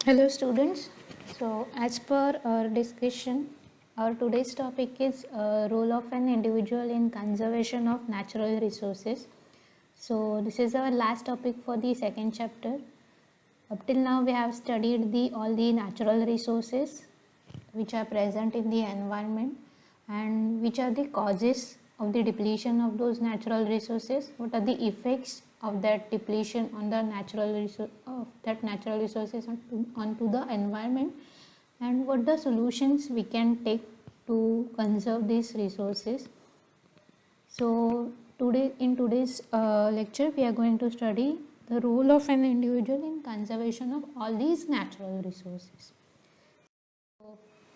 Hello students. So as per our discussion, our today's topic is role of an individual in conservation of natural resources. So this is our last topic for the second chapter. Up till now we have studied all the natural resources which are present in the environment and which are the causes of the depletion of those natural resources, what are the effects of that depletion on the natural resources onto the environment, and what the solutions we can take to conserve these resources. So today's lecture we are going to study the role of an individual in conservation of all these natural resources.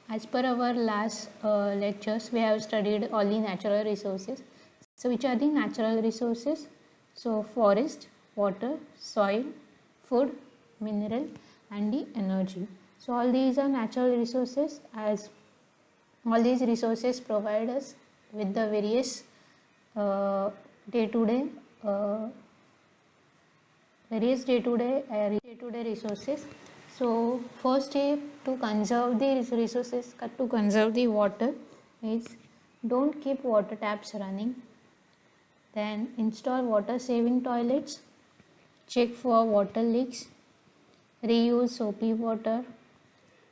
As per our last lectures, we have studied all the natural resources. So, which are the natural resources? So, forest, water, soil, food, mineral, and the energy. So, all these are natural resources, as all these resources provide us with the various day-to-day resources. So first step to conserve the resources, to conserve the water, is don't keep water taps running. Then install water saving toilets, check for water leaks, reuse soapy water,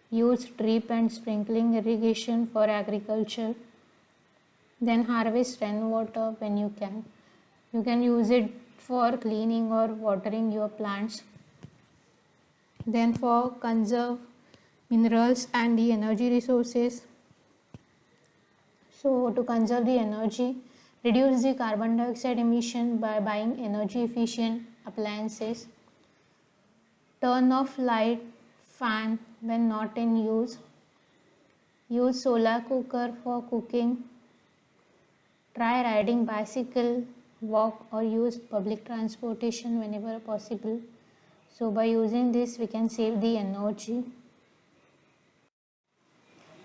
use drip and sprinkling irrigation for agriculture. Then harvest rainwater when you can. You can use it for cleaning or watering your plants. Then for conserve minerals and the energy resources. So to conserve the energy, reduce the carbon dioxide emission by buying energy efficient appliances. Turn off light, fan when not in use. Use solar cooker for cooking. Try riding bicycle, walk or use public transportation whenever possible. So by using this we can save the energy.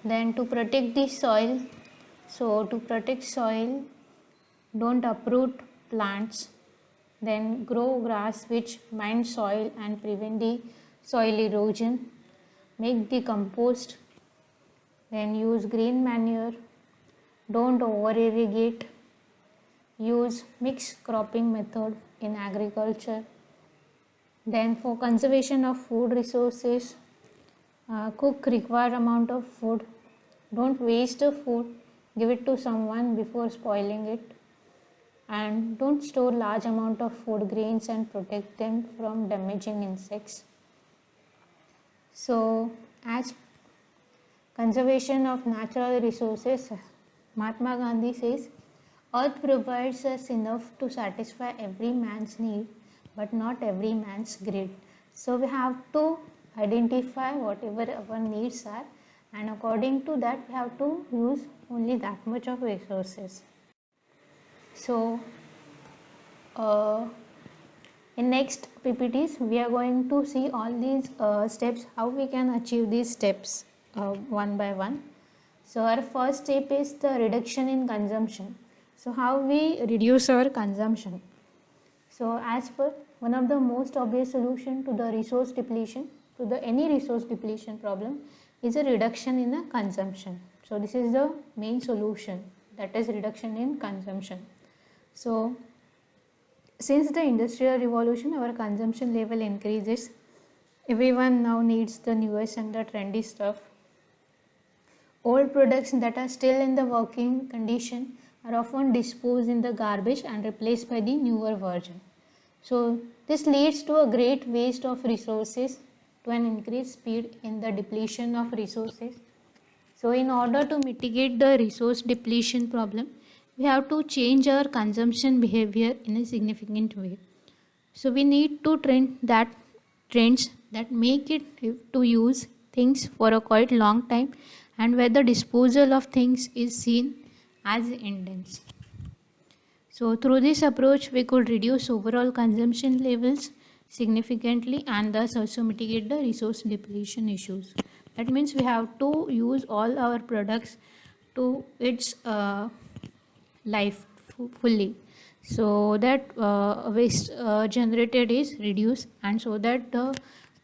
Then to protect the soil, so to protect soil, don't uproot plants, then grow grass which binds soil and prevent the soil erosion. Make the compost, then use green manure, don't over irrigate, use mixed cropping method in agriculture. Then for conservation of food resources, cook required amount of food, don't waste the food, give it to someone before spoiling it, and don't store large amount of food grains and protect them from damaging insects. So as conservation of natural resources, Mahatma Gandhi says, earth provides us enough to satisfy every man's need but not every man's greed. So we have to identify whatever our needs are, and according to that we have to use only that much of resources. So in next PPTs we are going to see all these steps, how we can achieve these steps one by one. So our first step is the reduction in consumption. So how we reduce our consumption? So as per one of the most obvious solution to the resource depletion, to the any resource depletion problem, is a reduction in the consumption. So this is the main solution, that is reduction in consumption. So since the industrial revolution, our consumption level increases. Everyone now needs the newest and the trendy stuff. Old products that are still in the working condition are often disposed in the garbage and replaced by the newer version. So this leads to a great waste of resources, to an increased speed in the depletion of resources. So in order to mitigate the resource depletion problem, we have to change our consumption behavior in a significant way. So we need to trends that make it to use things for a quite long time, and where the disposal of things is seen as intense. So through this approach we could reduce overall consumption levels significantly and thus also mitigate the resource depletion issues. That means we have to use all our products to its life fully, so that waste generated is reduced, and so that the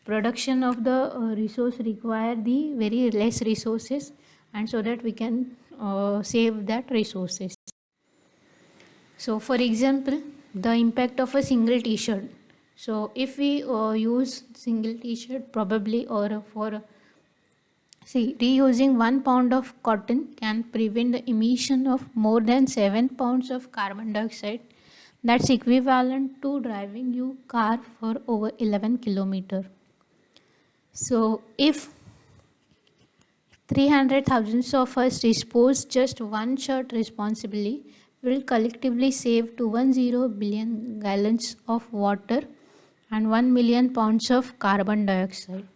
production of the resource require the very less resources, and so that we can save that resources. So for example, the impact of a single t-shirt. So if we use single t-shirt probably, or for see, reusing 1 pound of cotton can prevent the emission of more than 7 pounds of carbon dioxide. That's equivalent to driving your car for over 11 kilometers. So if 300,000 of us dispose just one shirt responsibly, will collectively save 210 billion gallons of water and 1 million pounds of carbon dioxide.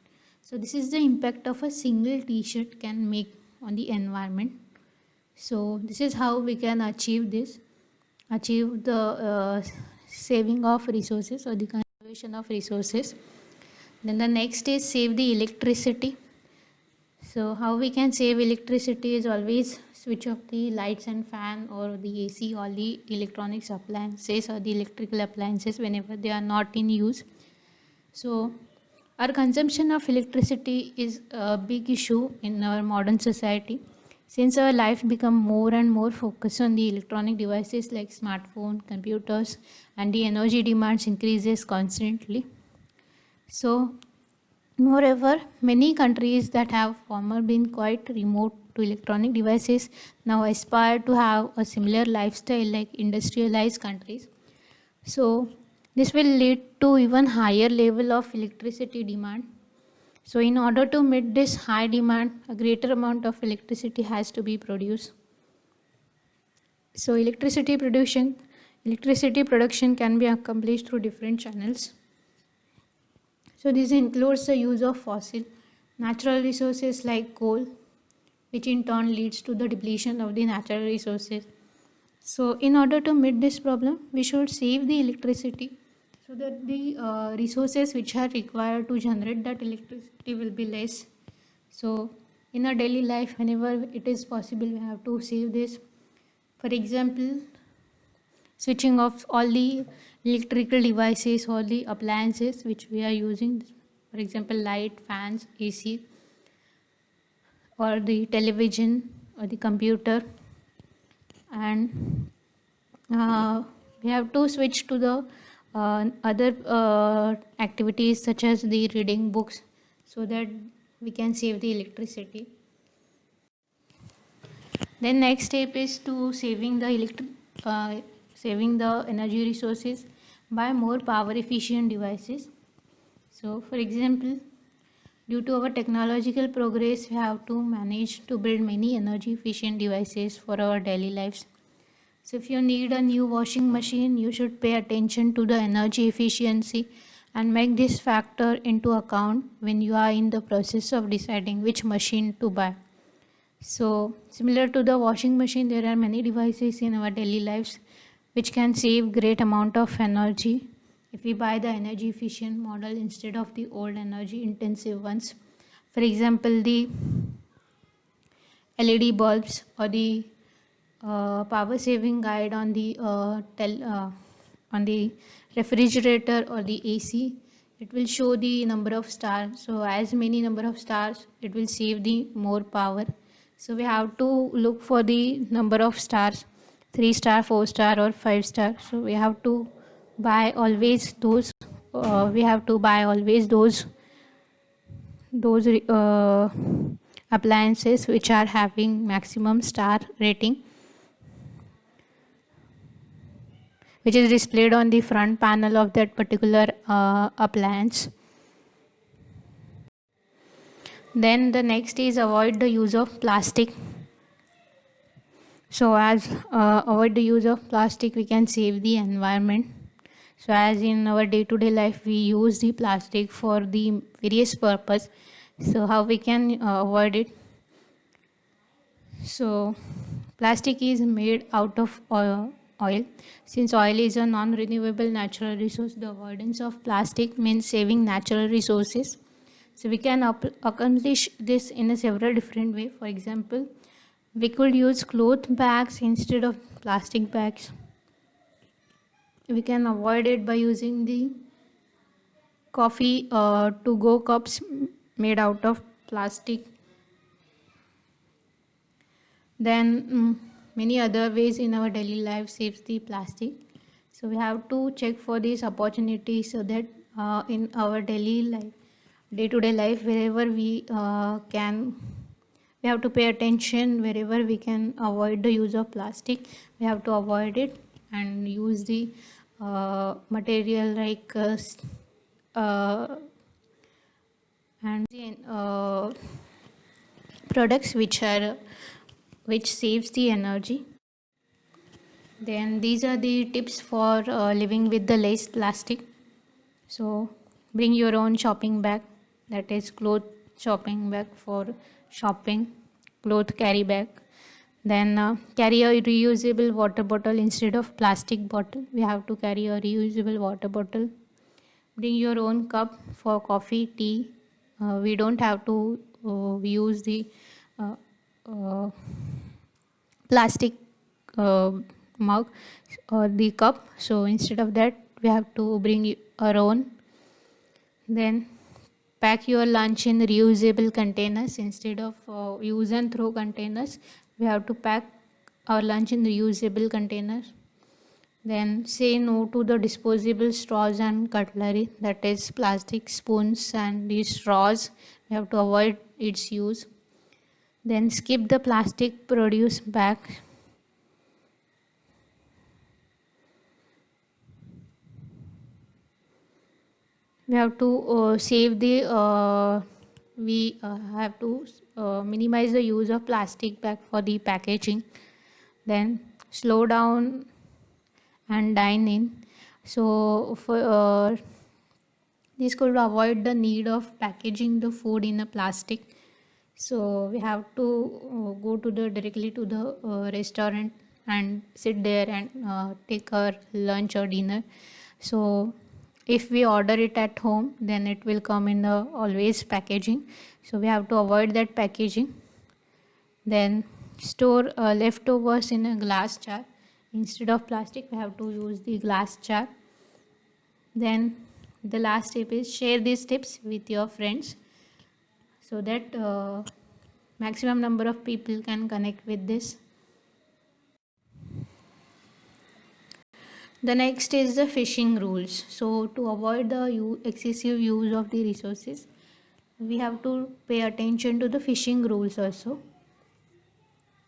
So this is the impact of a single t-shirt can make on the environment. So this is how we can achieve this, achieve the saving of resources or the conservation of resources. Then the next is save the electricity. So how we can save electricity is always switch off the lights and fan or the AC, all the electronics appliances or the electrical appliances whenever they are not in use. So our consumption of electricity is a big issue in our modern society. Since our life become more and more focused on the electronic devices like smartphone, computers, and the energy demands increases constantly. So moreover, many countries that have formerly been quite remote to electronic devices now aspire to have a similar lifestyle like industrialized countries. So this will lead to even higher level of electricity demand. So in order to meet this high demand, a greater amount of electricity has to be produced. So electricity production can be accomplished through different channels. So this includes the use of fossil natural resources like coal, which in turn leads to the depletion of the natural resources. So in order to meet this problem, we should save the electricity so that the resources which are required to generate that electricity will be less. So in our daily life, whenever it is possible, we have to save this. For example, switching off all the electrical devices or the appliances which we are using, for example light, fans, AC, or the television or the computer, and we have to switch to the other activities such as the reading books so that we can save the electricity. Then next step is to saving the energy resources by more power efficient devices. So for example, due to our technological progress, we have to manage to build many energy efficient devices for our daily lives. So if you need a new washing machine, you should pay attention to the energy efficiency and make this factor into account when you are in the process of deciding which machine to buy. So similar to the washing machine, there are many devices in our daily lives which can save great amount of energy if we buy the energy efficient model instead of the old energy intensive ones. For example, the LED bulbs or the power saving guide on the refrigerator or the AC, it will show the number of stars. So as many number of stars, it will save the more power. So we have to look for the number of stars, 3 star, 4 star, or 5 star. So we have to buy always those. Those appliances which are having maximum star rating, which is displayed on the front panel of that particular appliance. Then the next is avoid the use of plastic. So as avoid the use of plastic, we can save the environment. So as in our day-to-day life, we use the plastic for the various purpose. So how we can avoid it? So plastic is made out of oil. Since oil is a non-renewable natural resource, the avoidance of plastic means saving natural resources. So we can accomplish this in a several different way. For example, we could use cloth bags instead of plastic bags. We can avoid it by using the coffee to go cups made out of plastic. Then many other ways in our daily life saves the plastic. So we have to check for these opportunities so that in our daily life, day-to-day life, wherever we can, we have to pay attention. Wherever we can avoid the use of plastic, we have to avoid it and use the material like uh, and products which saves the energy. Then these are the tips for living with the less plastic. So bring your own shopping bag, that is cloth shopping bag for shopping, cloth carry bag. Then carry a reusable water bottle instead of plastic bottle. We have to carry a reusable water bottle. Bring your own cup for coffee, tea. We don't have to use the uh, uh, plastic uh, mug or the cup. So instead of that, we have to bring our own. Then pack your lunch in reusable containers instead of use and throw containers. We have to pack our lunch in reusable containers. Then say no to the disposable straws and cutlery, that is plastic spoons and these straws. We have to avoid its use. Then skip the plastic produce bag. We have to save the we have to minimize the use of plastic bag for the packaging. Then slow down and dine in. So for this could avoid the need of packaging the food in a plastic. So we have to go to the directly to the restaurant and sit there and take our lunch or dinner. So if we order it at home, then it will come in the always packaging. So we have to avoid that packaging. Then store leftovers in a glass jar. Instead of plastic, we have to use the glass jar. Then the last tip is share these tips with your friends so that maximum number of people can connect with this. The next is the fishing rules. So to avoid the excessive use of the resources, we have to pay attention to the fishing rules also.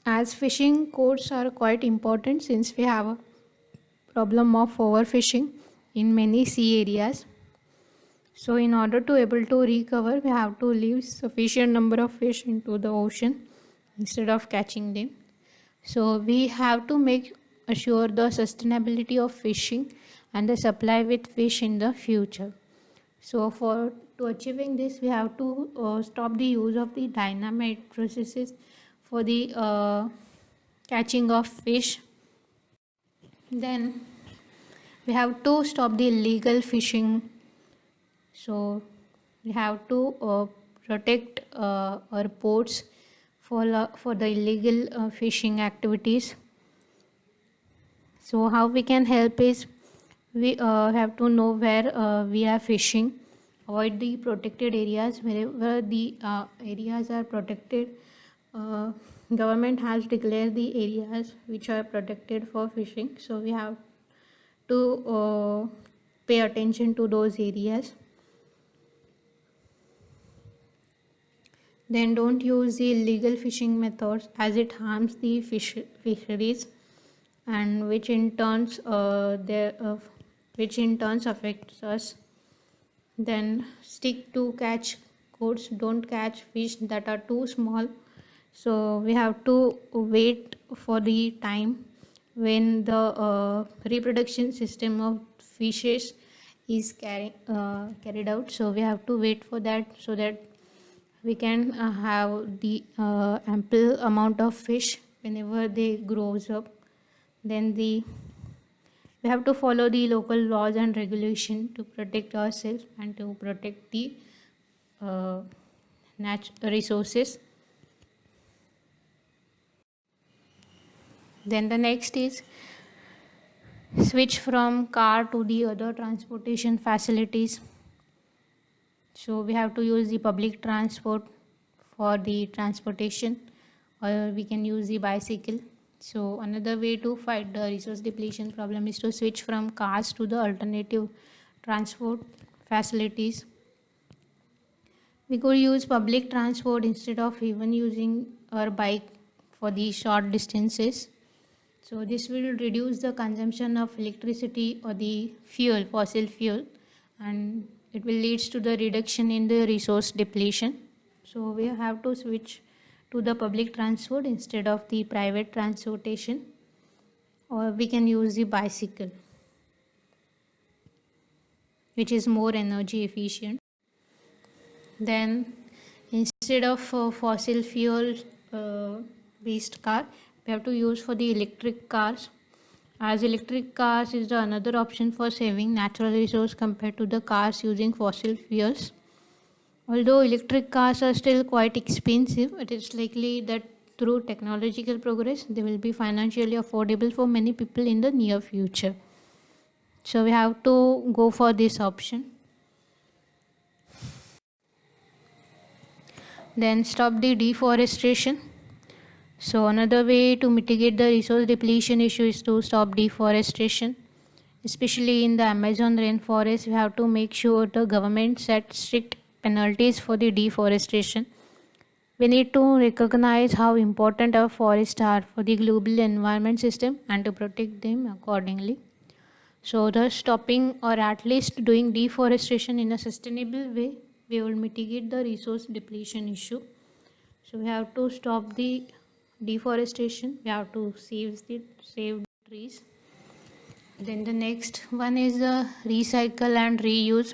As fishing codes are quite important since we have a problem of overfishing in many sea areas. So in order to able to recover, we have to leave sufficient number of fish into the ocean instead of catching them. So we have to make assure the sustainability of fishing and the supply with fish in the future. So for to achieving this, we have to stop the use of the dynamite processes for the catching of fish. Then we have to stop the illegal fishing. So we have to protect our ports for the illegal fishing activities. So how we can help is we have to know where we are fishing, avoid the protected areas. Wherever the areas are protected, government has declared the areas which are protected for fishing. So we have to pay attention to those areas. Then don't use the illegal fishing methods as it harms the fisheries and which in turns affects us. Then stick to catch codes, don't catch fish that are too small. So we have to wait for the time when the reproduction system of fishes is carried out. So we have to wait for that so that we can have the ample amount of fish whenever they grows up. Then we have to follow the local laws and regulation to protect ourselves and to protect the natural resources. Then the next is switch from car to the other transportation facilities. So we have to use the public transport for the transportation, or we can use the bicycle. So another way to fight the resource depletion problem is to switch from cars to the alternative transport facilities. We could use public transport instead of even using our bike for the short distances. So this will reduce the consumption of electricity or the fuel, fossil fuel, and it will lead to the reduction in the resource depletion. So we have to switch to the public transport instead of the private transportation, or we can use the bicycle, which is more energy efficient. Then instead of fossil fuel based car, we have to use for the electric cars, as electric cars is the another option for saving natural resource compared to the cars using fossil fuels. Although electric cars are still quite expensive, it is likely that through technological progress they will be financially affordable for many people in the near future. So we have to go for this option. Then stop the deforestation. So another way to mitigate the resource depletion issue is to stop deforestation. Especially in the Amazon rainforest, we have to make sure the government sets strict penalties for the deforestation. We need to recognize how important our forests are for the global environment system and to protect them accordingly. So thus stopping or at least doing deforestation in a sustainable way, we will mitigate the resource depletion issue. So we have to stop the deforestation, we have to save the trees. Then the next one is the recycle and reuse.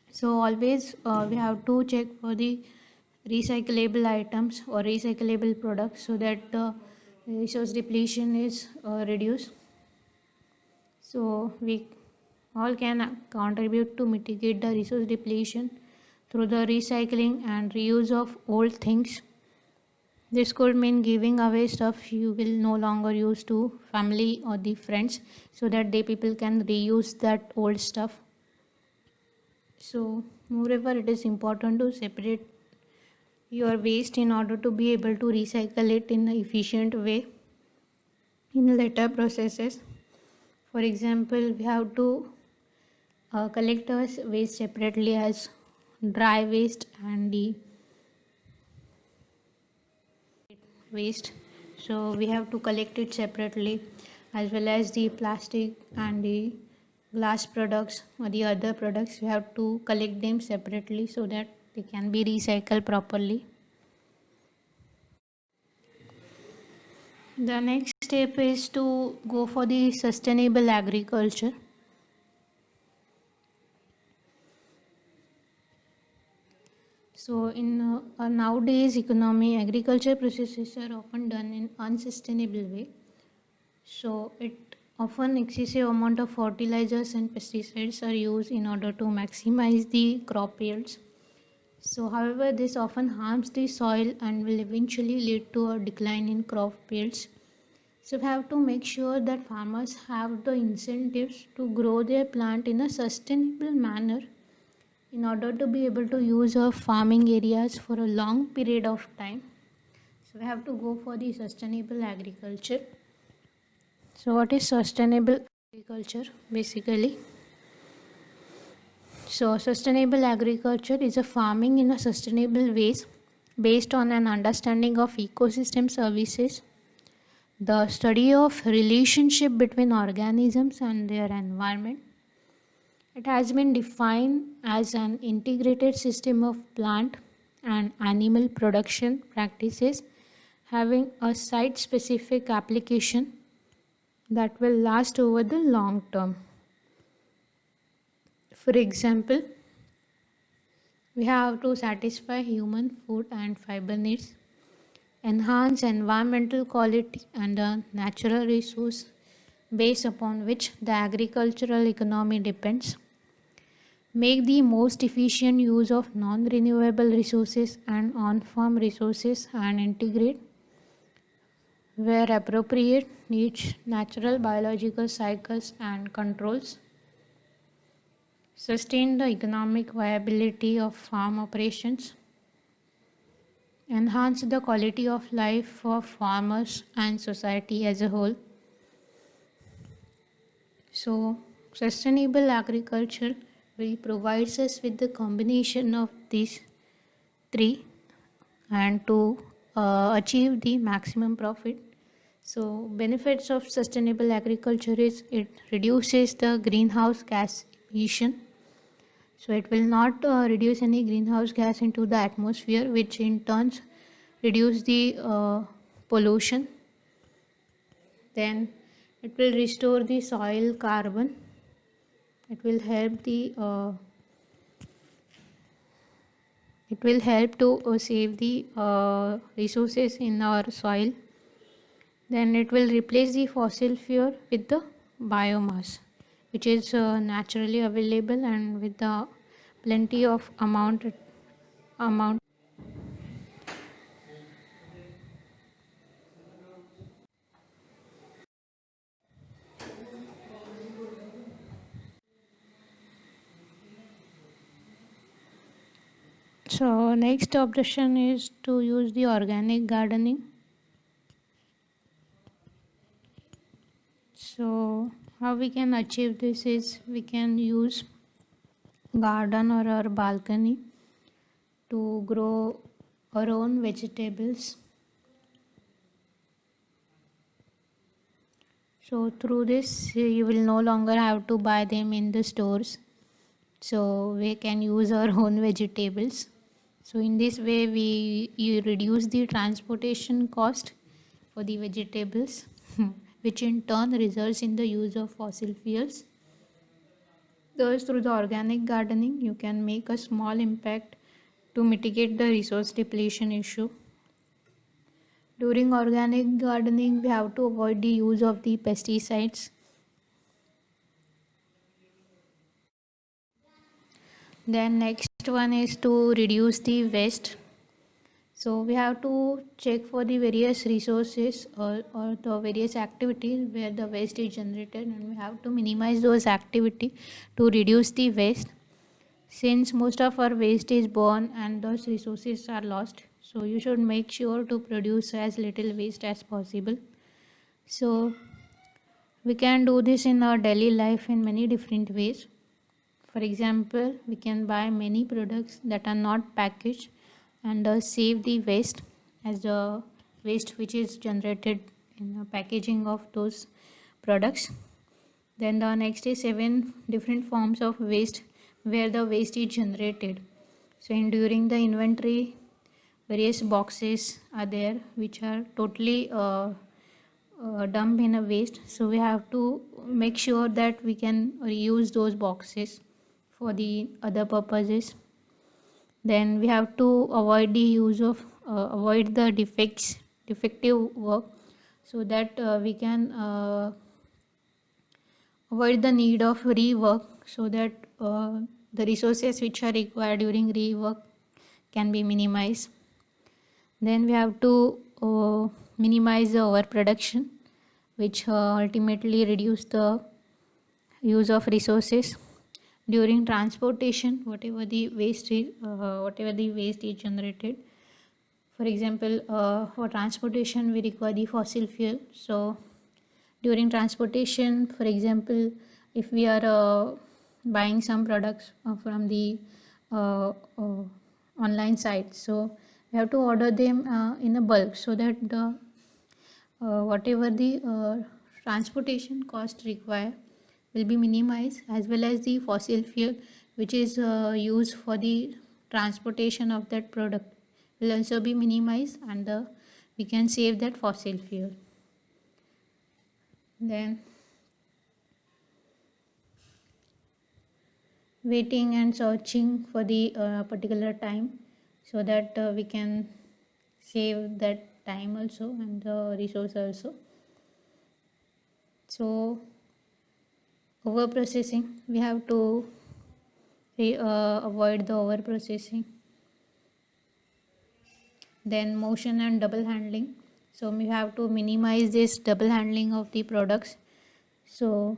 So always we have to check for the recyclable items or recyclable products so that the resource depletion is reduced. So we all can contribute to mitigate the resource depletion through the recycling and reuse of old things. This could mean giving away stuff you will no longer use to family or the friends so that they people can reuse that old stuff. So moreover, it is important to separate your waste in order to be able to recycle it in an efficient way in later processes. For example, we have to collect our waste separately as dry waste and the waste. So we have to collect it separately, as well as the plastic and the glass products or the other products. We have to collect them separately so that they can be recycled properly. The next step is to go for the sustainable agriculture. So in nowadays economy, agriculture processes are often done in unsustainable way. So it often excessive amount of fertilizers and pesticides are used in order to maximize the crop yields. So however, this often harms the soil and will eventually lead to a decline in crop yields. So we have to make sure that farmers have the incentives to grow their plant in a sustainable manner in order to be able to use our farming areas for a long period of time. So we have to go for the sustainable agriculture. So what is sustainable agriculture basically? So sustainable agriculture is a farming in a sustainable ways based on an understanding of ecosystem services, the study of relationship between organisms and their environment. It has been defined as an integrated system of plant and animal production practices having a site-specific application that will last over the long term. For example, we have to satisfy human food and fiber needs, enhance environmental quality and the natural resource base upon which the agricultural economy depends, make the most efficient use of non-renewable resources and on-farm resources, and integrate, where appropriate, each natural biological cycles and controls. sustain the economic viability of farm operations, enhance the quality of life for farmers and society as a whole. So, sustainable agriculture will provide us with the combination of these three and to achieve the maximum profit. So, benefits of sustainable agriculture is it reduces the greenhouse gas emission. So, it will not reduce any greenhouse gas into the atmosphere, which in turn reduce the pollution. Then it will restore the soil carbon. It will help the it will help to save the resources in our soil. Then it will replace the fossil fuel with the biomass, which is naturally available and with the plenty of amount. So next option is to use the organic gardening. So how we can achieve this is we can use garden or our balcony to grow our own vegetables. So through this you will no longer have to buy them in the stores. So we can use our own vegetables. So in this way you reduce the transportation cost for the vegetables which in turn results in the use of fossil fuels. Thus through the organic gardening you can make a small impact to mitigate the resource depletion issue. During organic gardening we have to avoid the use of the pesticides. Then next one is to reduce the waste. So we have to check for the various resources or the various activities where the waste is generated, and we have to minimize those activities to reduce the waste. Since most of our waste is born and those resources are lost, so you should make sure to produce as little waste as possible. So we can do this in our daily life in many different ways. For example, we can buy many products that are not packaged and save the waste as the waste which is generated in the packaging of those products. Then the next is 7 different forms of waste where the waste is generated. So in during the inventory, various boxes are there which are totally dumped in a waste. So we have to make sure that we can reuse those boxes for the other purposes. Then we have to avoid the use of avoid the defective work, so that we can avoid the need of rework, so that the resources which are required during rework can be minimized. Then we have to minimize the overproduction, which ultimately reduce the use of resources. During transportation, whatever the waste is generated, for example, for transportation we require the fossil fuel. So during transportation, for example, if we are buying some products from the online site, so we have to order them in a bulk, so that the whatever the transportation cost required will be minimized, as well as the fossil fuel which is used for the transportation of that product will also be minimized, and we can save that fossil fuel. Then waiting and searching for the particular time, so that we can save that time also and the resource also. So over processing, we have to avoid the over processing. Then motion and double handling, so we have to minimize this double handling of the products. So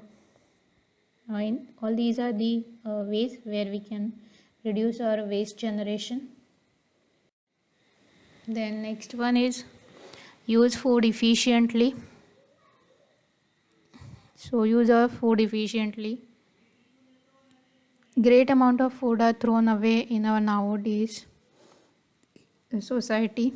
In all these are the ways where we can reduce our waste generation. Then next one is use food efficiently. So use our food efficiently. Great amount of food are thrown away in our nowadays society.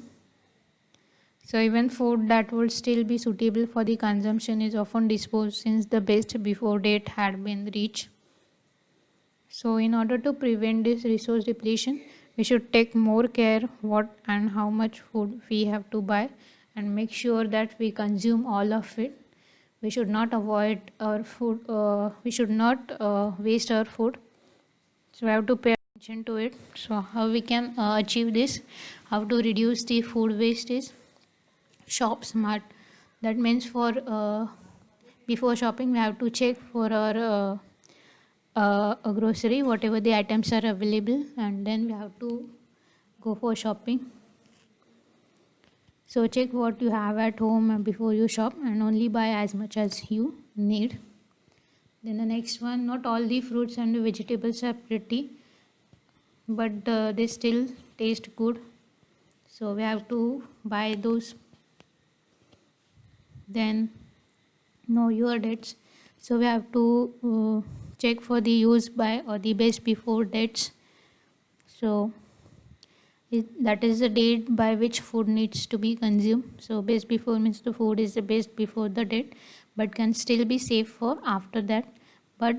So even food that would still be suitable for the consumption is often disposed since the best before date had been reached. So in order to prevent this resource depletion, we should take more care what and how much food we have to buy and make sure that we consume all of it. We should not avoid our food, we should not waste our food. So we have to pay attention to it. So how we can achieve this, how to reduce the food wastage? Shop smart. That means for before shopping we have to check for our a grocery whatever the items are available, and then we have to go for shopping. So check what you have at home before you shop and only buy as much as you need. Then the next one, not all the fruits and vegetables are pretty, but they still taste good, so we have to buy those. Then know your dates. So we have to check for the use by or the best before dates. So that is the date by which food needs to be consumed. So best before means the food is the best before the date, but can still be safe for after that. But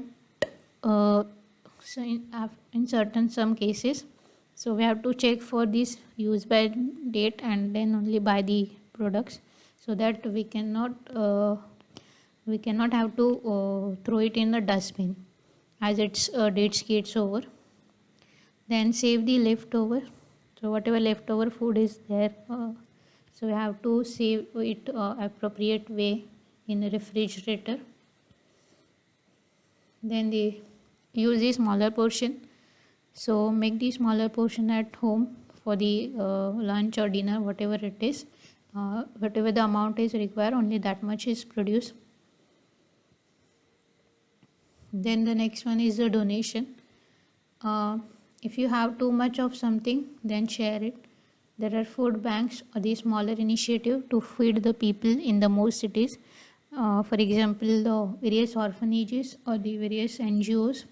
so in certain some cases, so we have to check for this use by date and then only buy the products, so that we cannot have to throw it in the dustbin as its dates gets over. Then save the leftover. So whatever leftover food is there, so we have to save it appropriate way in a refrigerator. Then the use the smaller portion. So make the smaller portion at home for the lunch or dinner, whatever it is. Whatever the amount is required, only that much is produced. Then the next one is the donation. If you have too much of something, then share it. There are food banks or the smaller initiative to feed the people in the most cities. For example, the various orphanages or the various NGOs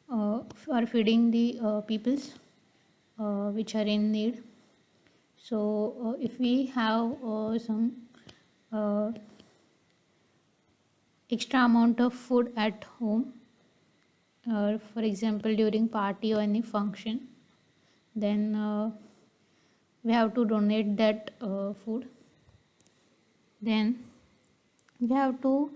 are feeding the peoples which are in need. So if we have some extra amount of food at home, for example during party or any function, then we have to donate that food. Then we have to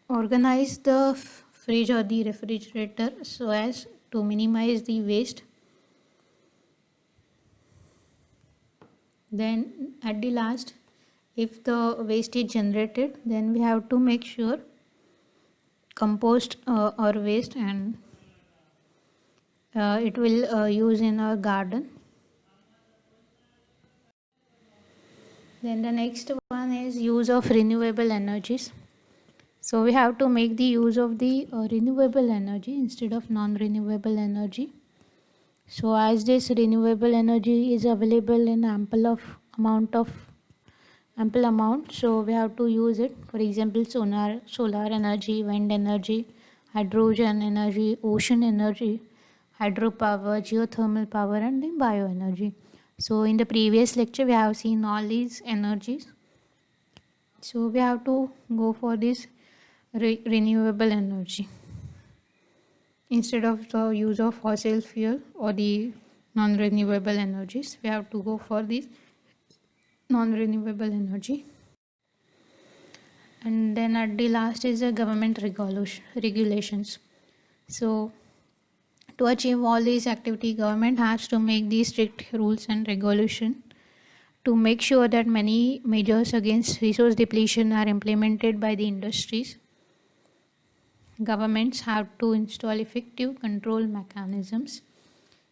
organize the fridge or the refrigerator so as to minimize the waste. Then at the last, if the waste is generated, then we have to make sure compost our waste and it will use in our garden. Then the next one is use of renewable energies. So we have to make the use of the renewable energy instead of non-renewable energy. So as this renewable energy is available in ample amount, so we have to use it. For example, solar energy, wind energy, hydrogen energy, ocean energy, hydropower, geothermal power, and the bioenergy. So in the previous lecture we have seen all these energies, so we have to go for this renewable energy instead of the use of fossil fuel or the non-renewable energies. We have to go for this non-renewable energy. And then at the last is the government regulations. So to achieve all these activity, government has to make these strict rules and regulation to make sure that many measures against resource depletion are implemented by the industries. Governments have to install effective control mechanisms.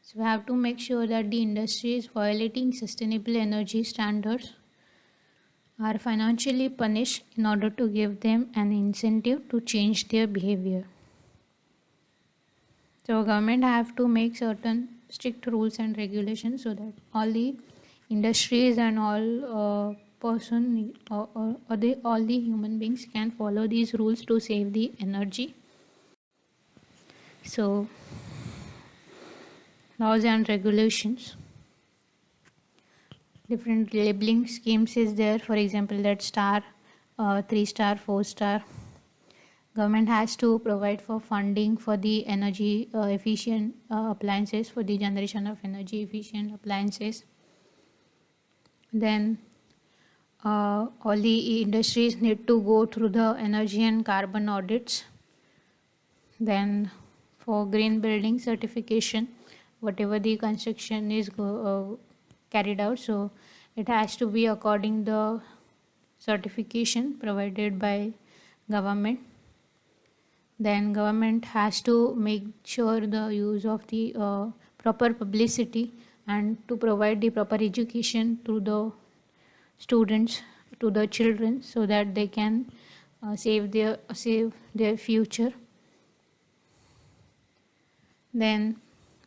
So we have to make sure that the industry is violating sustainable energy standards. are financially punished in order to give them an incentive to change their behavior. So government have to make certain strict rules and regulations so that all the industries and all person all the human beings can follow these rules to save the energy. So laws and regulations, different labeling schemes is there. For example, that star, 3 star, 4 star. Government has to provide for funding for the energy efficient appliances, for the generation of energy efficient appliances. Then all the industries need to go through the energy and carbon audits. Then for green building certification, whatever the construction is carried out, so it has to be according the certification provided by government. Then government has to make sure the use of the proper publicity and to provide the proper education to the students, to the children, so that they can save their future. Then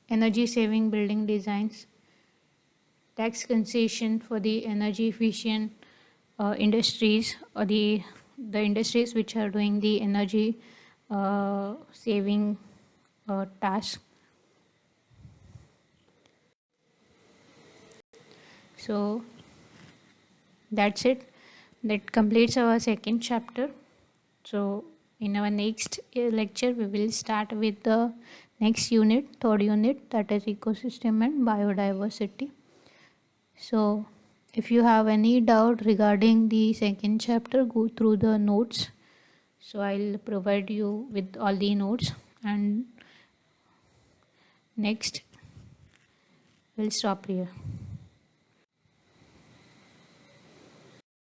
energy saving building designs, tax concession for the energy efficient industries, or the industries which are doing the energy saving task. So that's it. That completes our second chapter. So in our next lecture we will start with the next unit, third unit, that is ecosystem and biodiversity. So if you have any doubt regarding the second chapter, go through the notes. So I'll provide you with all the notes, and next we'll stop here.